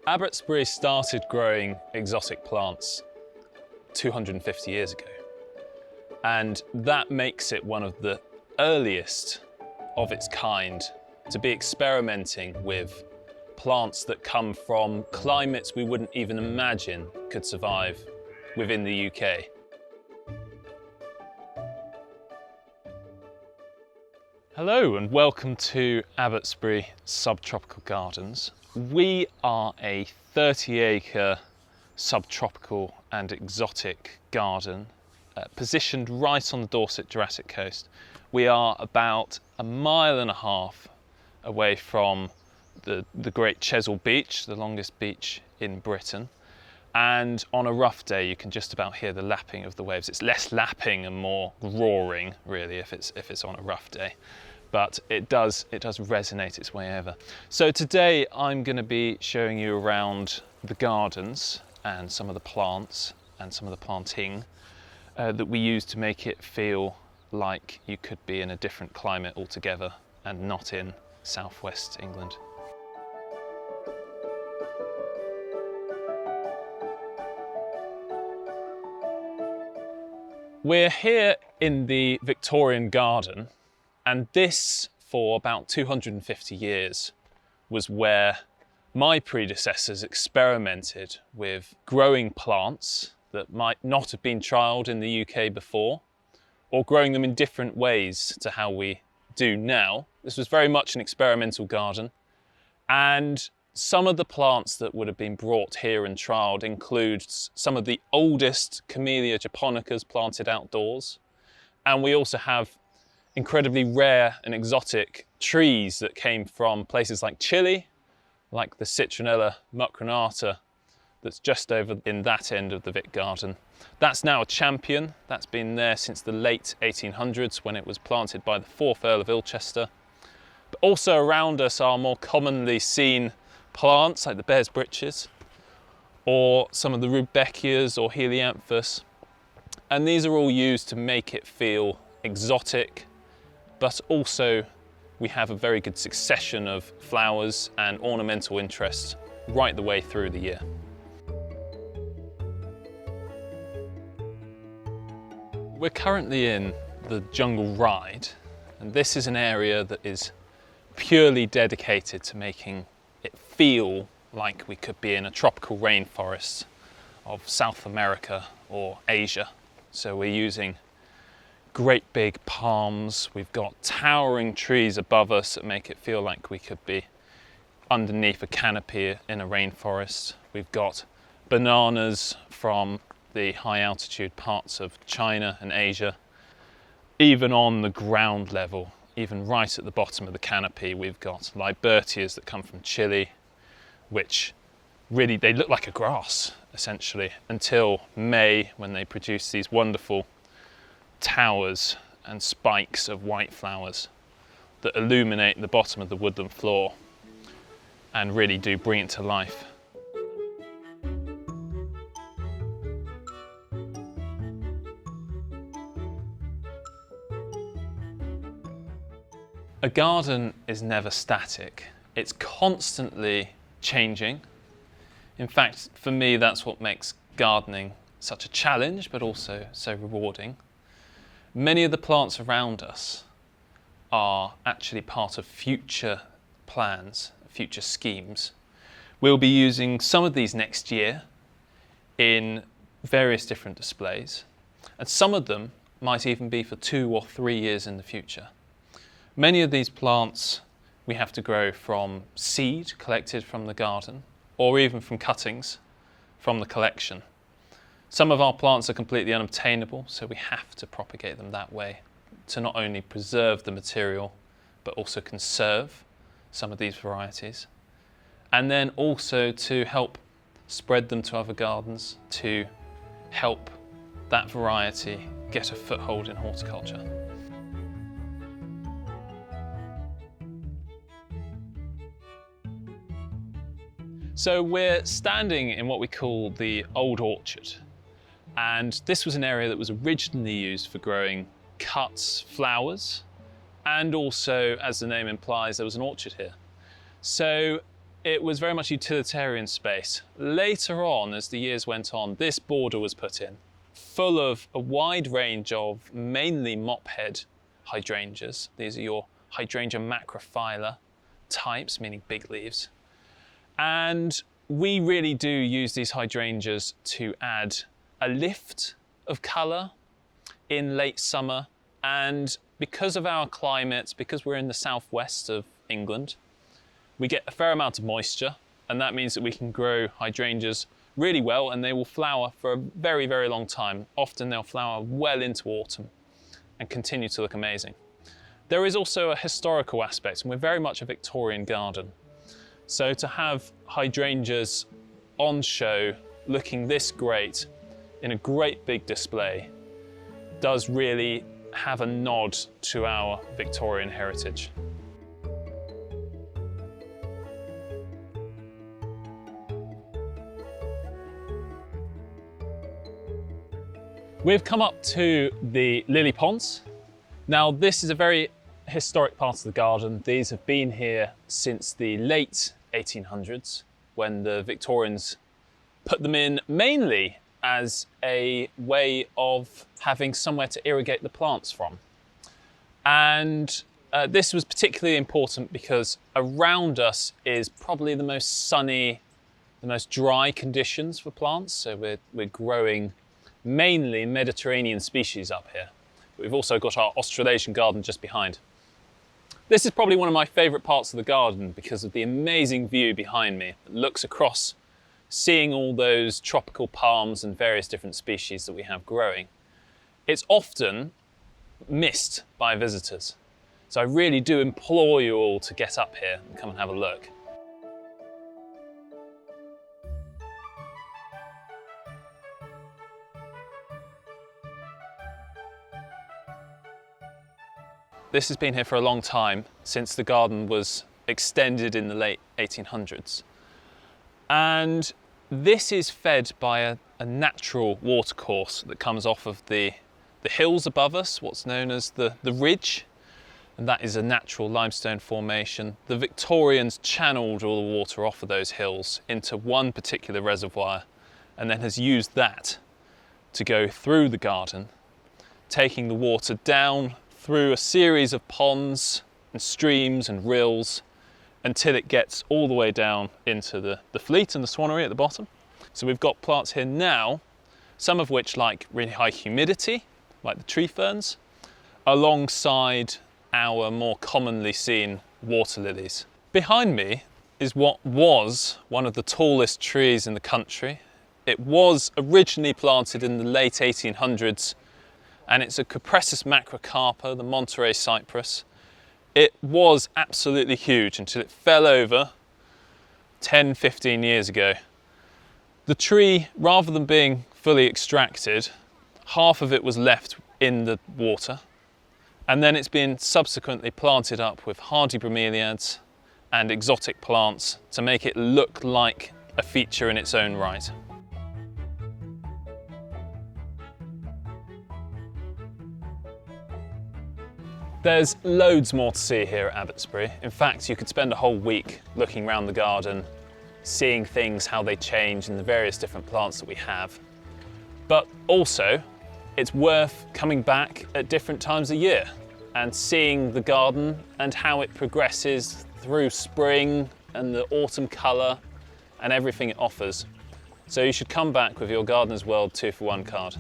Abbotsbury started growing exotic plants 250 years ago, and that makes it one of the earliest of its kind to be experimenting with plants that come from climates we wouldn't even imagine could survive within the UK. Hello and welcome to Abbotsbury Subtropical Gardens. We are a 30-acre subtropical and exotic garden positioned right on the Dorset Jurassic Coast. We are about a mile and a half away from the Great Chesil Beach, the longest beach in Britain. And on a rough day, you can just about hear the lapping of the waves. It's less lapping and more roaring, really, if it's on a rough day. But it does resonate its way over. So today I'm going to be showing you around the gardens and some of the plants and some of the planting that we use to make it feel like you could be in a different climate altogether and not in southwest England. We're here in the Victorian garden, and this, for about 250 years, was where my predecessors experimented with growing plants that might not have been trialled in the UK before, or growing them in different ways to how we do now. This was very much an experimental garden, and some of the plants that would have been brought here and trialled include some of the oldest Camellia japonicas planted outdoors, and we also have incredibly rare and exotic trees that came from places like Chile, like the Citronella mucronata that's just over in that end of the Vic garden. That's now a champion. That's been there since the late 1800s when it was planted by the 4th Earl of Ilchester. But also around us are more commonly seen plants like the bear's breeches or some of the rudbeckias or helianthus. And these are all used to make it feel exotic, but also we have a very good succession of flowers and ornamental interest right the way through the year. We're currently in the Jungle Ride, and this is an area that is purely dedicated to making it feel like we could be in a tropical rainforest of South America or Asia. So we're using great big palms, we've got towering trees above us that make it feel like we could be underneath a canopy in a rainforest. We've got bananas from the high altitude parts of China and Asia. Even on the ground level, even right at the bottom of the canopy, we've got libertias that come from Chile, which really, they look like a grass, essentially, until May, when they produce these wonderful towers and spikes of white flowers that illuminate the bottom of the woodland floor and really do bring it to life. A garden is never static. It's constantly changing. In fact, for me, that's what makes gardening such a challenge, but also so rewarding. Many of the plants around us are actually part of future plans, future schemes. We'll be using some of these next year in various different displays, and some of them might even be for 2 or 3 years in the future. Many of these plants we have to grow from seed collected from the garden, or even from cuttings from the collection. Some of our plants are completely unobtainable, so we have to propagate them that way to not only preserve the material, but also conserve some of these varieties. And then also to help spread them to other gardens, to help that variety get a foothold in horticulture. So we're standing in what we call the Old Orchard. And this was an area that was originally used for growing cuts, flowers, and also, as the name implies, there was an orchard here. So it was very much utilitarian space. Later on, as the years went on, this border was put in, full of a wide range of mainly mophead hydrangeas. These are your hydrangea macrophylla types, meaning big leaves. And we really do use these hydrangeas to add a lift of colour in late summer. And because of our climate, because we're in the southwest of England, we get a fair amount of moisture, and that means that we can grow hydrangeas really well, and they will flower for a very, very long time. Often they'll flower well into autumn and continue to look amazing. There is also a historical aspect, and we're very much a Victorian garden. So to have hydrangeas on show looking this great in a great big display does really have a nod to our Victorian heritage. We've come up to the lily ponds. Now, this is a very historic part of the garden. These have been here since the late 1800s, when the Victorians put them in mainly as a way of having somewhere to irrigate the plants from. And this was particularly important because around us is probably the most sunny, the most dry conditions for plants. So we're growing mainly Mediterranean species up here. But we've also got our Australasian garden just behind. This is probably one of my favourite parts of the garden because of the amazing view behind me that looks across, seeing all those tropical palms and various different species that we have growing. It's often missed by visitors. So I really do implore you all to get up here and come and have a look. This has been here for a long time, since the garden was extended in the late 1800s. And this is fed by a natural watercourse that comes off of the hills above us, what's known as the ridge. And that is a natural limestone formation. The Victorians channeled all the water off of those hills into one particular reservoir, and then has used that to go through the garden, taking the water down through a series of ponds and streams and rills until it gets all the way down into the Fleet and the Swannery at the bottom. So we've got plants here now, some of which like really high humidity, like the tree ferns, alongside our more commonly seen water lilies. Behind me is what was one of the tallest trees in the country. It was originally planted in the late 1800s, and it's a Cupressus macrocarpa, the Monterey cypress. It was absolutely huge until it fell over 10, 15 years ago. The tree, rather than being fully extracted, half of it was left in the water, and then it's been subsequently planted up with hardy bromeliads and exotic plants to make it look like a feature in its own right. There's loads more to see here at Abbotsbury. In fact, you could spend a whole week looking around the garden, seeing things, how they change, and the various different plants that we have. But also, it's worth coming back at different times of year and seeing the garden and how it progresses through spring and the autumn colour and everything it offers. So you should come back with your Gardener's World 2-for-1 card.